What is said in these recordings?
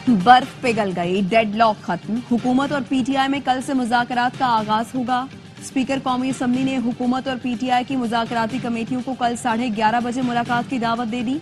बर्फ पिघल गई, डेड लॉक खत्म। हुकूमत और पीटीआई में कल से मुज़ाकरात का आगाज होगा। स्पीकर कौमी असम्बली ने हुकूमत और पीटीआई की मुज़ाकराती कमेटियों को कल 11:30 बजे मुलाकात की दावत दे दी।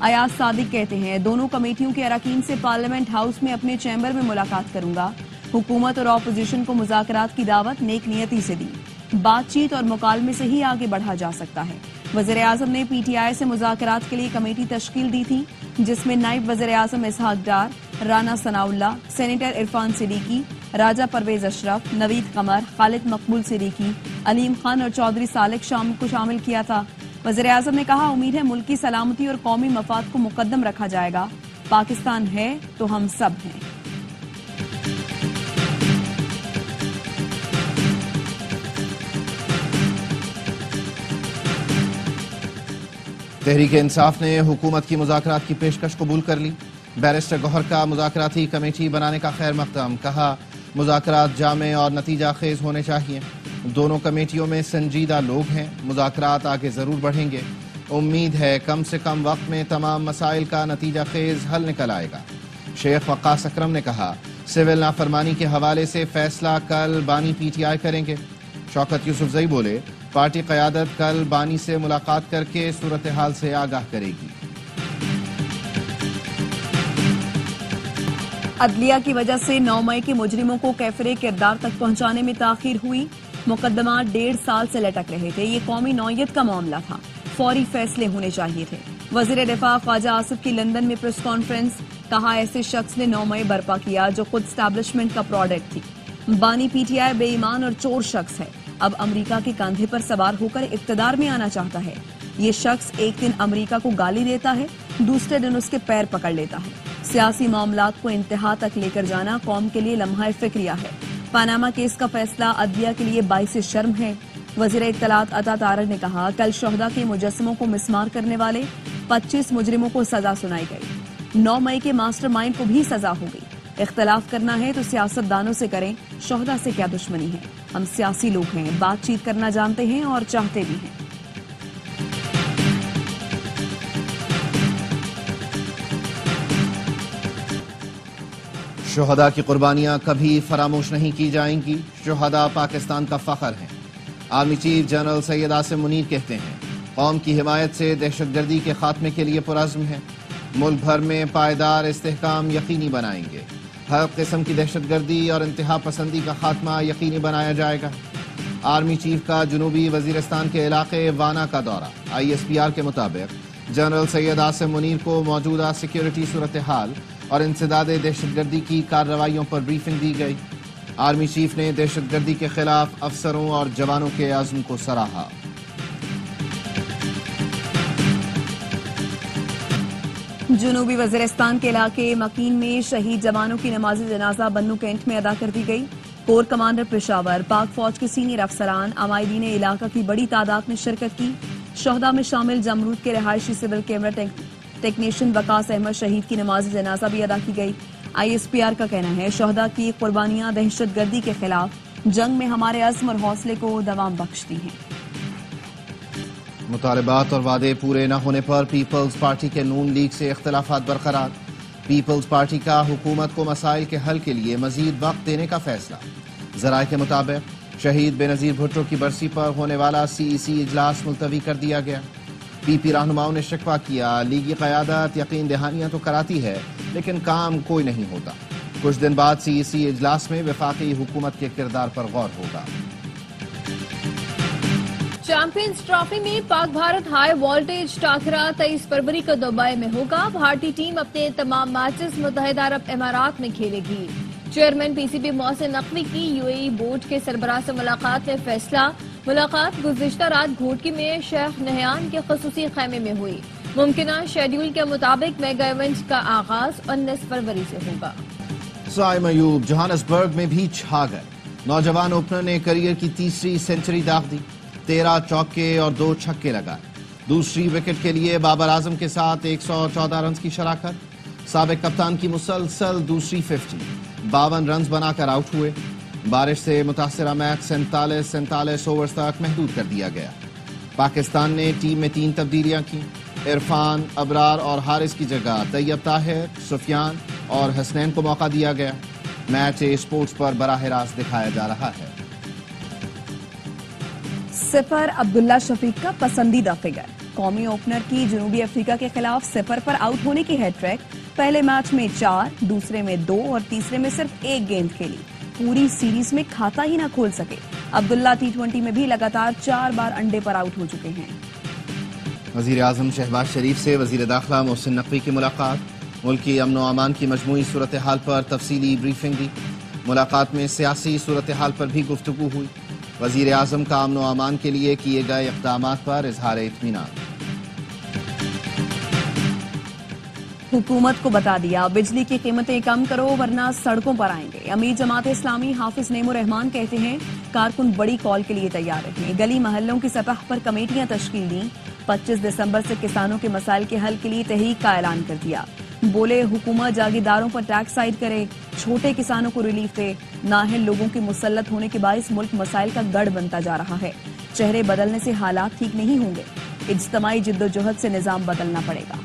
अयाज सादिक कहते हैं, दोनों कमेटियों के अरकान से पार्लियामेंट हाउस में अपने चैम्बर में मुलाकात करूंगा। हुकूमत और अपोजिशन को मुज़ाकरात की दावत नेक नियति से दी। बातचीत और मुकालमे से ही आगे बढ़ा जा सकता है। वज़ीर-ए-आज़म ने पीटीआई से मुज़ाकरात के लिए कमेटी तश्कील दी थी, जिसमें नायब वज़ीर-ए-आज़म इसहाक डार, राना सनाउल्लाह, सेनेटर इरफान सिद्दीकी, राजा परवेज अशरफ, नवीद कमर, खालिद मकबूल सिद्दीकी, अलीम खान और चौधरी सालिक को शामिल किया था। वज़ीर-ए-आज़म ने कहा, उम्मीद है मुल्क की सलामती और कौमी मफाद को मुकद्दम रखा जाएगा। पाकिस्तान है तो हम सब हैं। तहरीक इंसाफ ने हुकूमत की मुज़ाकरात की पेशकश कबूल कर ली। बैरिस्टर गौहर का मुज़ाकराती कमेटी बनाने का खैर मकदम। कहा, मुज़ाकरात जामे और नतीजा खेज होने चाहिए। दोनों कमेटियों में संजीदा लोग हैं। मुज़ाकरात आगे ज़रूर बढ़ेंगे। उम्मीद है कम से कम वक्त में तमाम मसाइल का नतीजा खेज हल निकल आएगा। शेख वक्कास अकरम ने कहा, सिविल नाफरमानी के हवाले से फैसला कल बानी पीटीआई करेंगे। शौकत यूसुफजई बोले, पार्टी क़यादत कल बानी से मुलाकात करके सूरत हाल से आगाह करेगी। अदलिया की वजह से 9 मई के मुजरिमों को कैफरे किरदार तक पहुंचाने में ताखीर हुई। मुकदमा 1.5 साल से लटक रहे थे। ये कौमी नौयत का मामला था, फौरी फैसले होने चाहिए थे। वज़ीर दिफा ख्वाजा आसिफ की लंदन में प्रेस कॉन्फ्रेंस। कहा, ऐसे शख्स ने 9 मई बर्पा किया जो खुद स्टैब्लिशमेंट का प्रोडक्ट थी। बानी पीटीआई बेईमान और चोर शख्स है। अब अमेरिका के कंधे पर सवार होकर इक्तदार में आना चाहता है। ये शख्स एक दिन अमेरिका को गाली देता है, दूसरे दिन उसके पैर पकड़ लेता है। सियासी मामलात को इंतहा तक लेकर जाना कौम के लिए लम्हा फिक्रिया है। पानामा केस का फैसला अदलिया के लिए बाइस शर्म है। वज़ीर इत्तलात अता तारक ने कहा, कल शहदा के मुजस्समों को मिसमार करने वाले 25 मुजरिमों को सजा सुनाई गई। 9 मई के मास्टरमाइंड को भी सजा हो गई। इख्तलाफ करना है तो सियासतदानों से करें, शहदा से क्या दुश्मनी है। हम सियासी लोग हैं, बातचीत करना जानते हैं और चाहते भी हैं। शुहदा की कुर्बानियां कभी फरामोश नहीं की जाएंगी। शुहदा पाकिस्तान का फख्र हैं। Army chief general Syed Asim Munir कहते हैं, कौम की हिमायत से दहशतगर्दी के खात्मे के लिए पुरज़्म है। मुल्क भर में पायदार इस्तेहकाम यकीनी बनाएंगे। हर किस्म की दहशतगर्दी और इंतहा पसंदी का खात्मा यकीनी बनाया जाएगा। आर्मी चीफ का जनूबी वजीरिस्तान के इलाके वाना का दौरा। ISPR के मुताबिक जनरल सैयद आसिम मुनीर को मौजूदा सिक्योरिटी सूरत हाल और इंसदाद दहशतगर्दी की कार्रवाइयों पर ब्रीफिंग दी गई। आर्मी चीफ ने दहशतगर्दी के खिलाफ अफसरों और जवानों के आज़म को सराहा। जनूबी वजीरिस्तान के इलाके मकीन में शहीद जवानों की नमाज जनाजा बन्नू कैंट में अदा कर दी गई। कोर कमांडर पेशावर, पाक फौज के सीनियर अफसरान, अमायदीन इलाका की बड़ी तादाद में शिरकत की। शहदा में शामिल जमरूद के रहायशी civil camera technician Waqas Ahmed शहीद की नमाज जनाजा भी अदा की गई। ISPR का कहना है, शहदा की कुर्बानियां दहशतगर्दी के खिलाफ जंग में हमारे अज़्म और हौसले को दवाम बख्शती हैं। मुतालबात और वादे पूरे न होने पर पीपल्स पार्टी के नून लीग से इख्तलाफात बरकरार। पीपल्स पार्टी का हुकूमत को मसाइल के हल के लिए मजीद वक्त देने का फैसला। ज़राए के मुताबिक शहीद बेनज़ीर भुट्टो की बरसी पर होने वाला CEC इजलास मुलतवी कर दिया गया। PP रहनुमाओं ने शिकवा किया, लीगी क़यादत यकीन दहानियां तो कराती है लेकिन काम कोई नहीं होता। कुछ दिन बाद CEC इजलास में वफाकी हुकूमत के किरदार पर गौर होगा। चैंपियंस ट्रॉफी में पाक भारत हाई वोल्टेज टाकरा 23 फरवरी को दुबई में होगा। भारतीय टीम अपने तमाम मैचेस मुत्तहिदा अरब इमारात में खेलेगी। चेयरमैन PCB मोहसिन नकवी की UAE बोर्ड के सरबराह से मुलाकात में फैसला। मुलाकात गुज़िश्ता रात घोटकी में शेख नहयान के खुसूसी खैमे में हुई। मुमकिना शेड्यूल के मुताबिक मेगा इवेंट का आगाज 19 फरवरी से होगा। साइम अयूब जोहान्सबर्ग में भी छा गए। नौजवान ओपनर ने करियर की तीसरी सेंचुरी दाग दी। 13 चौके और 2 छक्के लगाए। दूसरी विकेट के लिए बाबर आजम के साथ 114 रन की शराकत। साबिक कप्तान की मुसलसल दूसरी 50, 52 रन बनाकर आउट हुए। बारिश से मुतासरा मैच 47 ओवर्स तक महदूद कर दिया गया। पाकिस्तान ने टीम में 3 तब्दीलियां की। इरफान, अबरार और हारिस की जगह तैयब ताहिर, सुफियान اور حسنین کو موقع دیا گیا. میچ اسپورٹس پر براہ راست دکھایا جا رہا ہے. سپر عبداللہ شفیق کا پسندیدہ فگر. قومی اوپنر کی جنوبی افریقہ کے خلاف سپر پر آؤٹ ہونے کی ہیٹ ٹریک. پہلے میچ میں 4، دوسرے میں 2 اور تیسرے میں صرف 1 گیند کھیلی. پوری سیریز میں کھاتا ہی نہ کھول سکے. عبداللہ T20 میں بھی لگاتار 4 بار انڈے پر آؤٹ ہو چکے ہیں. وزیر اعظم شہباز شریف سے وزیر داخلہ محسن نقوی کی ملاقات. ملکی امن و امان کی مجموعی صورتحال پر تفصیلی بریفنگ دی. ملاقات میں سیاسی صورتحال پر بھی گفتگو ہوئی. وزیر اعظم کا امن و امان کے لیے کیے گئے اقدامات پر اظہار اطمینان. حکومت کو بتا دیا بجلی کی قیمتیں کم کرو ورنہ سڑکوں پر آئیں گے. امیر جماعت اسلامی حافظ نعیم الرحمان کہتے ہیں کارکن بڑی کال کے لیے تیار رہیں. گلی محلوں کی سطح پر کمیٹیاں تشکیل دیں. 25 دسمبر سے کسانوں کے مسائل کے حل کے لیے تحریک کا اعلان کر دیا. بولے حکومت جاگیرداروں پر ٹیکس عائد کرے، چھوٹے کسانوں کو ریلیف دے. نااہل لوگوں کے مسلط ہونے کے باعث ملک مسائل کا گڑھ بنتا جا رہا ہے. چہرے بدلنے سے حالات ٹھیک نہیں ہوں گے. اجتماعی جد و جہد سے نظام بدلنا پڑے گا.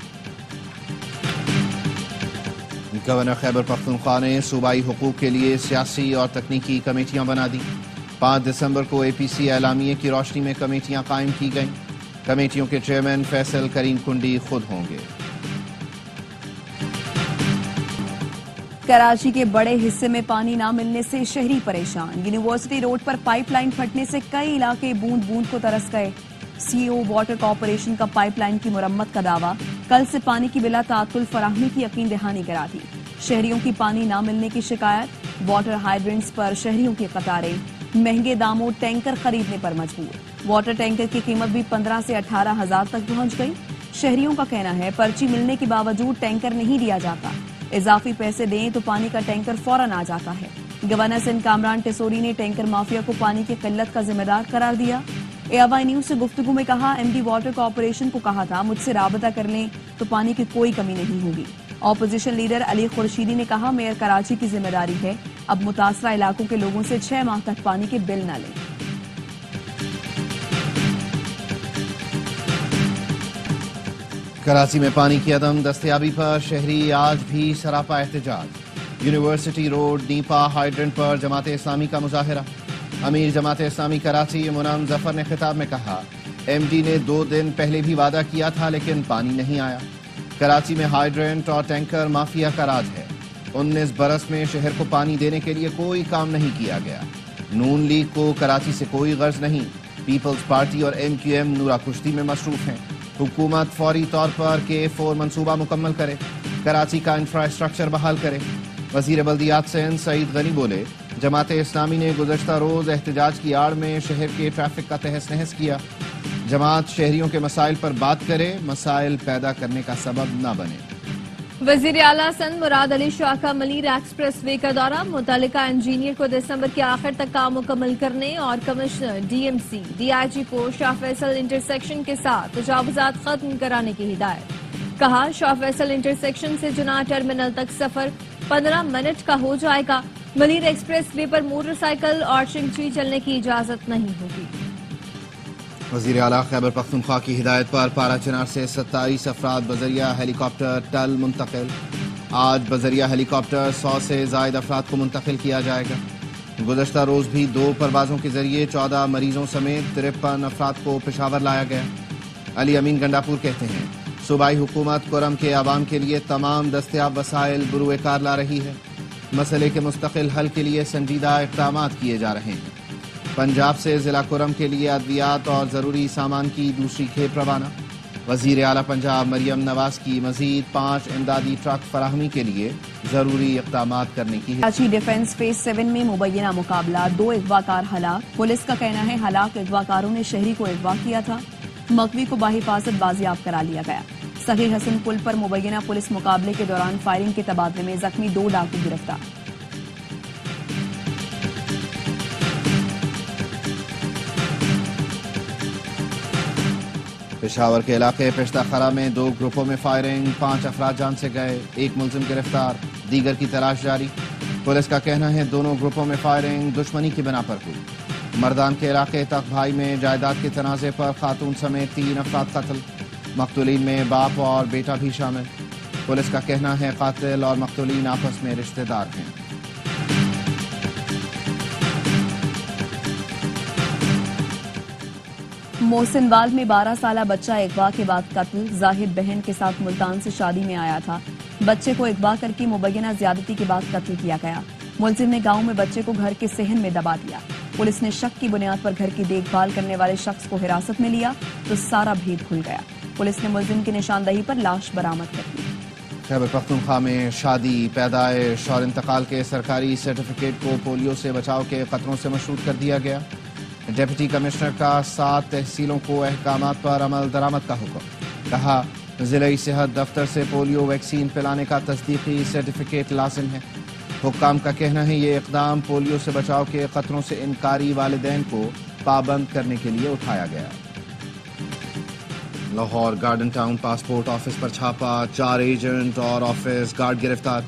گورنر خیبر پختونخوا نے صوبائی حقوق کے لیے سیاسی اور تکنیکی کمیٹیاں بنا دی. 5 دسمبر کو APC اعلامیے کی روشنی میں کمیٹیاں قائم کی گئیں. کمیٹیوں کے چیئرمین فیصل کریم کنڈی خود ہوں گے. کراچی کے بڑے حصے میں پانی نہ ملنے سے شہری پریشان. یونیورسٹی روڈ پر پائپ لائن پھٹنے سے کئی علاقے بوند بوند کو ترس گئے. CEO واٹر کارپوریشن کا پائپ لائن کی مرمت کا دعویٰ. کل سے پانی کی بلا تعطل فراہمی کی یقین دہانی کرا دی. شہریوں کی پانی نہ ملنے کی شکایت. واٹر ہائیڈرنٹس پر شہریوں کی قطاریں. مہنگے داموں ٹینکر خریدنے پر مجبور. واٹر ٹینکر کی قیمت بھی 15 سے 18 ہزار تک پہنچ گئی. شہریوں کا کہنا ہے پرچی ملنے کے باوجود ٹینکر نہیں دیا جاتا. اضافی پیسے دیں تو پانی کا ٹینکر فوراً آ جاتا ہے. گورنر سندھ کامران ٹیسوری نے ٹینکر مافیا کو پانی کی قلت کا ذمہ دار قرار دیا. AY نیوز سے گفتگو میں کہا MD واٹر کارپوریشن کو کہا تھا مجھ سے رابطہ کر لیں تو پانی کی کوئی کمی نہیں ہوگی. اپوزیشن لیڈر علی خورشیدی نے کہا میئر کراچی کی ذمہ داری ہے اب متاثرہ علاقوں کے لوگوں سے 6 ماہ تک پانی کے بل نہ لیں. کراچی میں پانی کی عدم دستیابی پر شہری آج بھی سراپا احتجاج. یونیورسٹی روڈ نیپا ہائیڈرنٹ پر جماعت اسلامی کا مظاہرہ. امیر جماعت اسلامی کراچی منعم ظفر نے خطاب میں کہا MD نے 2 دن پہلے بھی وعدہ کیا تھا لیکن پانی نہیں آیا. کراچی میں ہائیڈرنٹ اور ٹینکر مافیا کا راج ہے. 19 برس میں شہر کو پانی دینے کے لیے کوئی کام نہیں کیا گیا. نون لیگ کو کراچی سے کوئی غرض نہیں. پیپلز پارٹی اور MQM نورا کشتی میں مصروف ہیں. حکومت فوری طور پر K4 منصوبہ مکمل کرے. کراچی کا انفراسٹرکچر بحال کرے. وزیر بلدیات سندھ سعید غنی بولے جماعت اسلامی نے گزشتہ روز احتجاج کی آڑ میں شہر کے ٹریفک کا تہس نہس کیا. جماعت شہریوں کے مسائل پر بات کرے، مسائل پیدا کرنے کا سبب نہ بنے. وزیر اعلیٰ سندھ مراد علی شاہ کا ملیر ایکسپریس وے کا دورہ. متعلقہ انجینئر کو دسمبر کے آخر تک کام مکمل کرنے اور کمشنر DMC DIG کو شاہ فیصل انٹرسیکشن کے ساتھ تجاوزات ختم کرانے کی ہدایت. کہا شاہ فیصل انٹرسیکشن سے جناح ٹرمینل تک سفر 15 منٹ کا ہو جائے گا. ملیر ایکسپریس وے پر موٹر سائیکل اور چنگچی چلنے کی اجازت نہیں ہوگی. وزیر اعلیٰ خیبر پختونخوا کی ہدایت پر پارا چنار سے 27 افراد بذریعہ ہیلی کاپٹر ٹل منتقل. آج بذریعہ ہیلی کاپٹر 100 سے زائد افراد کو منتقل کیا جائے گا. گزشتہ روز بھی 2 پروازوں کے ذریعے 14 مریضوں سمیت 53 افراد کو پشاور لایا گیا. علی امین گنڈاپور کہتے ہیں صوبائی حکومت کرم کے عوام کے لیے تمام دستیاب وسائل بروئے کار لا رہی ہے. مسئلے کے مستقل حل کے لیے سنجیدہ اقدامات کیے جا رہے ہیں. پنجاب سے ضلع کرم کے لیے ادویات اور ضروری سامان کی دوسری کھیپ روانہ. وزیر اعلیٰ پنجاب مریم نواز کی مزید 5 امدادی ٹرک فراہمی کے لیے ضروری اقدامات کرنے کی. کراچی ڈیفنس فیز 7 میں مبینہ مقابلہ 2 اغوا کار ہلاک. پولیس کا کہنا ہے ہلاک اغوا کاروں نے شہری کو اغوا کیا تھا. مغوی کو بحفاظت بازیاب کرا لیا گیا. صغیر حسن پل پر مبینہ پولیس مقابلے کے دوران فائرنگ کے تبادلے میں زخمی 2 ڈاکو گرفتار. پشاور کے علاقے پشتہ خرا میں 2 گروپوں میں فائرنگ. 5 افراد جان سے گئے. 1 ملزم گرفتار. دیگر کی تلاش جاری. پولیس کا کہنا ہے دونوں گروپوں میں فائرنگ دشمنی کی بنا پر ہوئی. مردان کے علاقے تخت بھائی میں جائیداد کے تنازع پر خاتون سمیت 3 افراد قتل. مقتولین میں باپ اور بیٹا بھی شامل. पुलिस का कहना है कातिल और मकतूलीन आपस में रिश्तेदार हैं। मोहसिनवाल में 12 साला बच्चा अगवा के बाद कत्ल। जाहिद बहन के साथ मुल्तान से शादी में आया था। बच्चे को अगवा करके मुबैना ज्यादती के बाद कत्ल किया गया। मुलजिम ने गांव में बच्चे को घर के सहन में दबा दिया। पुलिस ने शक की बुनियाद पर घर की देखभाल करने वाले शख्स को हिरासत में लिया तो सारा भेद खुल गया। पुलिस ने मुलजिम की निशानदही पर लाश बरामद कर ली। खैबर पख्तूनख्वा में शादी, पैदाइश और इंतकाल के सरकारी सर्टिफिकेट को पोलियो से बचाव के खतरों से मशरूत कर दिया गया। डिप्टी कमिश्नर का 7 तहसीलों को अहकामात पर अमल दरामद का हुक्म। कहा, जिले सेहत दफ्तर से पोलियो वैक्सीन पिलाने का तस्दीकी सर्टिफिकेट लाजिम है। हुक्काम का कहना है ये इकदाम पोलियो से बचाव के खतरों से इनकारी वालिदैन को पाबंद करने के लिए उठाया गया। Lahore garden town passport office पर छापा, 4 एजेंट और ऑफिस गार्ड गिरफ्तार।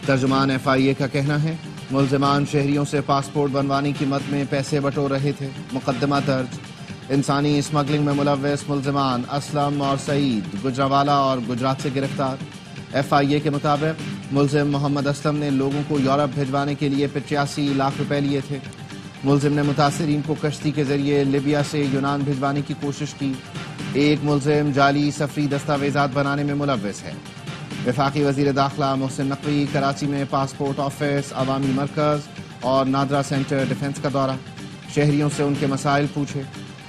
तर्जुमान FIA का कहना है मुल्जिमान शहरियों से पासपोर्ट बनवाने की मद में पैसे बटोर रहे थे। मुकदमा दर्ज। इंसानी स्मगलिंग में मुलव्वस मुल्जिमान असलम और सईद गुजरावाला और गुजरात से गिरफ्तार। FIA के मुताबिक मुल्जिम मोहम्मद असलम ने लोगों को यूरोप भिजवाने के लिए 85 लाख रुपए लिए थे। मुल्जिम ने मुतासिरीन को कश्ती के जरिए लिबिया से यूनान भिजवाने की कोशिश की। एक मुल्जिम जाली सफरी दस्तावेजात बनाने में मुलव्वस है। वफाकी वजीर दाखिला मोहसिन नकवी कराची में पासपोर्ट ऑफिस, अवामी मरकज और नादरा सेंटर डिफेंस का दौरा। शहरियों से उनके मसाइल पूछे।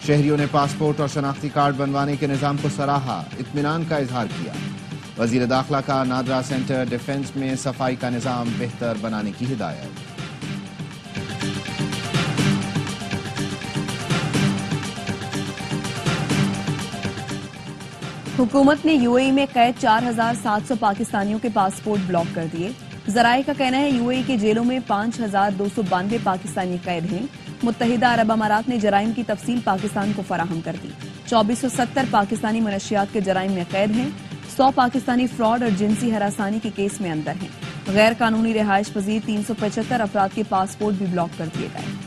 शहरियों ने पासपोर्ट और शनाख्ती कार्ड बनवाने के निज़ाम को सराहा, इत्मीनान का इजहार किया। वजीर दाखिला का नादरा सेंटर डिफेंस में सफाई का निज़ाम बेहतर बनाने की हिदायत। हुकूमत ने UAE में कैद 4,700 पाकिस्तानियों के पासपोर्ट ब्लॉक कर दिए। जराये का कहना है UAE के जेलों में 5,292 पाकिस्तानी कैद हैं। मुत्तहिदा अरब अमारात ने जराइम की तफसील पाकिस्तान को फराहम कर दी। 2470 पाकिस्तानी मनशियात के जराइम में कैद हैं। 100 पाकिस्तानी फ्रॉड और जिनसी हरासानी के केस में अंदर हैं। गैर कानूनी रिहाइश पजीर 375 अफराद के पासपोर्ट भी ब्लॉक कर दिए गए।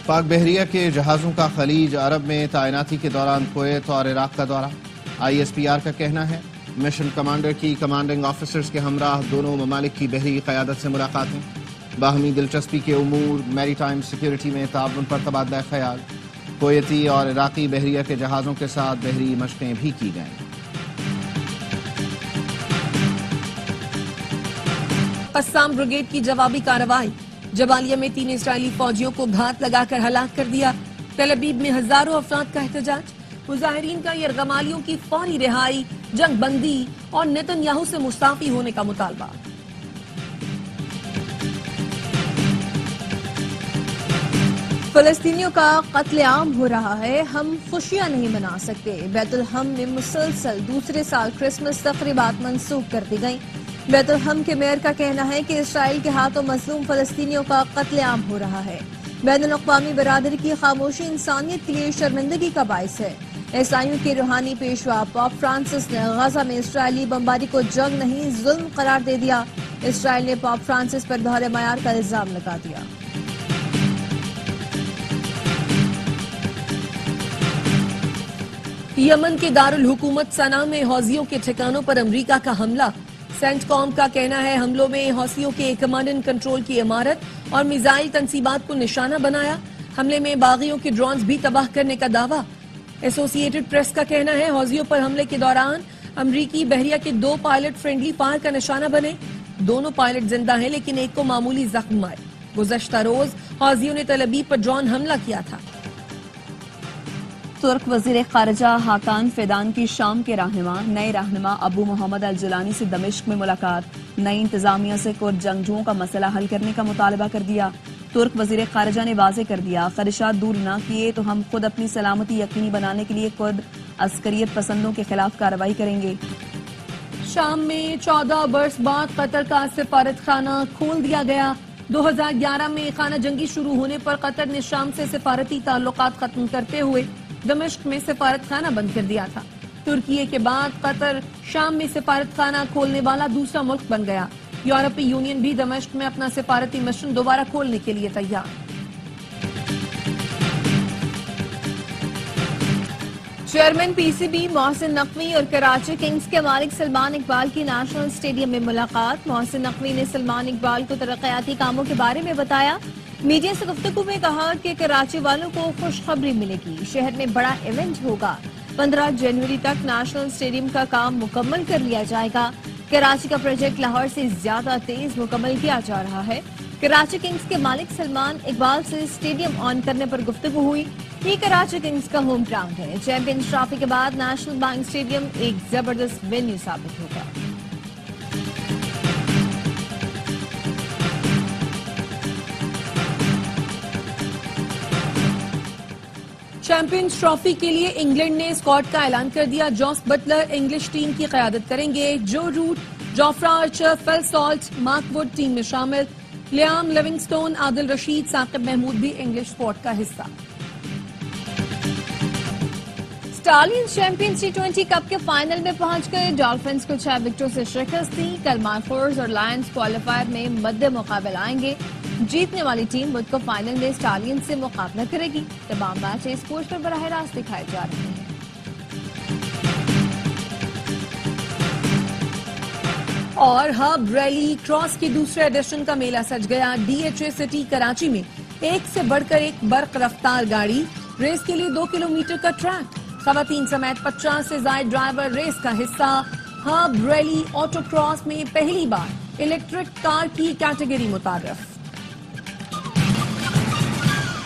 पाक बहरिया के जहाज़ों का खलीज अरब में तैनाती के दौरान कुवैत और इराक का दौरा। ISPR का कहना है मिशन कमांडर की कमांडिंग ऑफिसर्स के हमराह दोनों ममालिक की बहरी क़यादत से मुलाकातें। बाहमी दिलचस्पी के उमूर, मैरीटाइम सिक्योरिटी में ताउन पर तबादला ख्याल। कुवैती और इराकी बहरिया के जहाज़ों के साथ बहरी मशक़ें भी की गईं। कस्साम ब्रिगेड की जवाबी कार्रवाई। जबालिया में 3 इस्राएली फौजियों को घात लगाकर हलाक कर दिया। तेल अवीव में हजारों अफराद का एहतजाज। मुजाहिरीन का यरगमालियों की फौरी रिहाई, जंग बंदी और नेतन्याहू से मुस्ताफी होने का मुतालबा। फलस्तीनियों का कत्लेआम हो रहा है, हम खुशियां नहीं मना सकते। बैतुल-हम में मुसलसल दूसरे साल क्रिसमस तकरीबात मंसूख कर दी गई। बैतुल-हम के मेयर का कहना है कि इसराइल के हाथों मजलूम फलस्तीनियों का कत्लेआम हो रहा है। बैनुल-अक़वामी बरादरी की खामोशी इंसानियत के लिए शर्मिंदगी का बाइस है। ईसाइयों के रूहानी पेशवा पोप फ्रांसिस ने गजा में इसराइली बमबारी को जंग नहीं जुल्म करार दे दिया। इसराइल ने पोप फ्रांसिस पर दोहरे मयार का इल्जाम लगा दिया। यमन के दारुल हुकूमत सना में हौसियों के ठिकानों पर अमरीका का हमला। सेंटकॉम का कहना है हमलों में हौसियों के कमांड एंड कंट्रोल की इमारत और मिसाइल तंसीबात को निशाना बनाया। हमले में बागियों के ड्रोन्स भी तबाह करने का दावा। एसोसिएटेड प्रेस का कहना है हौसियों पर हमले के दौरान अमरीकी बहरिया के 2 पायलट फ्रेंडली फायर का निशाना बने। दोनों पायलट जिंदा हैं लेकिन एक को मामूली जख्म आए। गुज़श्ता रोज हौसियों ने तेल अवीव पर ड्रोन हमला किया था। तुर्क वजीर खारजा हाकान फिदान की शाम के रहनुमा नए रहनुमा अबू मोहम्मद अल जुलानी से दमिश्क में मुलाकात। नई इंतजामिया से कुर्द जंगजुओं का मसला हल करने का मुतालबा कर दिया। तुर्क वजीर खारजा ने वाजे कर दिया खदशात दूर न किए तो हम खुद अपनी सलामती यकीनी बनाने के लिए कुर्द अस्करियत पसंदों के खिलाफ कार्रवाई करेंगे। शाम में 14 बरस बाद कतर का सिफारत खाना खोल दिया गया। 2011 में खाना जंगी शुरू होने पर कतर ने शाम से सिफारती ताल्लुकात खत्म करते हुए दमिश्क में सिफारत खाना बंद कर दिया था। तुर्की के बाद कतर शाम में सिफारत खाना खोलने वाला दूसरा मुल्क बन गया। यूरोपीय यूनियन भी दमिश्क में अपना सिफारती मिशन दोबारा खोलने के लिए तैयार। Chairman P C B Mohsin Naqvi اور کراچی کنگز کے مالک سلمان اقبال کی نیشنل اسٹیڈیم میں ملاقات. محسن نقوی نے سلمان اقبال کو ترقیاتی کاموں کے بارے میں بتایا. میڈیا سے گفتگو میں کہا کہ کراچی والوں کو خوشخبری ملے گی, شہر میں بڑا ایونٹ ہوگا. 15 جنوری تک نیشنل اسٹیڈیم کا کام مکمل کر لیا جائے گا. کراچی کا پروجیکٹ لاہور سے زیادہ تیز مکمل کیا جا رہا ہے. کراچی کنگز کے مالک سلمان اقبال سے اسٹیڈیم آن کرنے پر گفتگو ہوئی. یہ کراچی کنگز کا ہوم گراؤنڈ ہے. چیمپئنز ٹرافی کے بعد نیشنل بینک اسٹیڈیم ایک زبردست وینیو ثابت ہوگا. چیمپئنز ٹرافی کے لیے انگلینڈ نے اسکواڈ کا اعلان کر دیا. جوس بٹلر انگلش ٹیم کی قیادت کریں گے. Joe Root, Jofra Archer, Phil Salt, Mark Wood team میں شامل. لیام لیونگسٹون, عادل رشید, ثاقب محمود بھی انگلش اسکواڈ کا حصہ. اسٹالینز چیمپئنز T20 کپ کے فائنل میں پہنچ گئے. ڈالفنز کو 6 وکٹوں سے شکست دی. کل مارفورز اور لائنز کوالیفائر میں مد مقابل آئیں گے. جیتنے والی ٹیم بدھ کو فائنل میں اسٹالینز سے مقابلہ کرے گی. تمام میچ اس کوچ پر براہ راست دکھائے جا رہے ہیں. اور ہب ریلی کراس کی دوسرے ایڈیشن کا میلہ سج گیا. DHA سٹی کراچی میں ایک سے بڑھ کر ایک برق رفتار گاڑی. ریس کے لیے 2 کلومیٹر کا ٹریک. خواتین سمیت 50 سے زائد ڈرائیور ریس کا حصہ. ہب ریلی آٹو کراس میں پہلی بار الیکٹرک کار کی کیٹیگری متعارف.